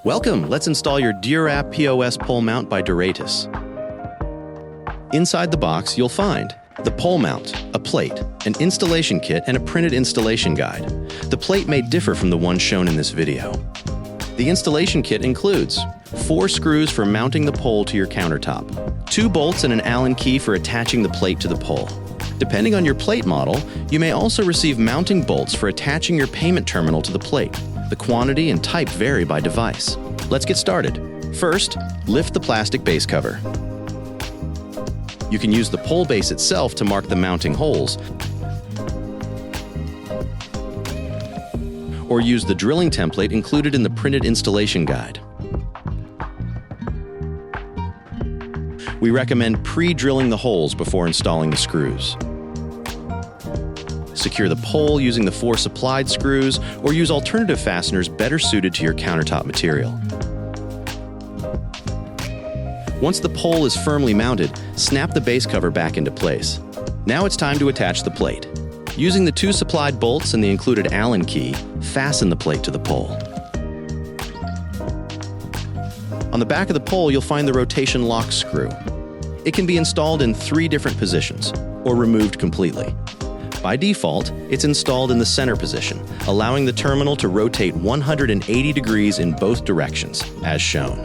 Welcome! Let's install your DURA POS Pole Mount by Duratis. Inside the box, you'll find the pole mount, a plate, an installation kit, and a printed installation guide. The plate may differ from the one shown in this video. The installation kit includes 4 screws for mounting the pole to your countertop, 2 bolts and an Allen key for attaching the plate to the pole. Depending on your plate model, you may also receive mounting bolts for attaching your payment terminal to the plate. The quantity and type vary by device. Let's get started. First, lift the plastic base cover. You can use the pole base itself to mark the mounting holes, or use the drilling template included in the printed installation guide. We recommend pre-drilling the holes before installing the screws. Secure the pole using the 4 supplied screws, or use alternative fasteners better suited to your countertop material. Once the pole is firmly mounted, snap the base cover back into place. Now it's time to attach the plate. Using the 2 supplied bolts and the included Allen key, fasten the plate to the pole. On the back of the pole, you'll find the rotation lock screw. It can be installed in 3 different positions, or removed completely. By default, it's installed in the center position, allowing the terminal to rotate 180 degrees in both directions, as shown.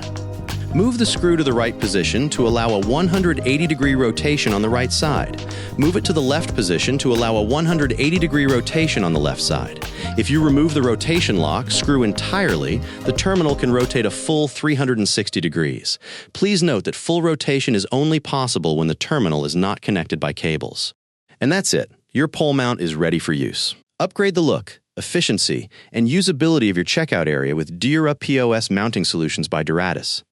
Move the screw to the right position to allow a 180-degree rotation on the right side. Move it to the left position to allow a 180-degree rotation on the left side. If you remove the rotation lock screw entirely, the terminal can rotate a full 360 degrees. Please note that full rotation is only possible when the terminal is not connected by cables. And that's it. Your pole mount is ready for use. Upgrade the look, efficiency, and usability of your checkout area with DURA POS mounting solutions by Duratis.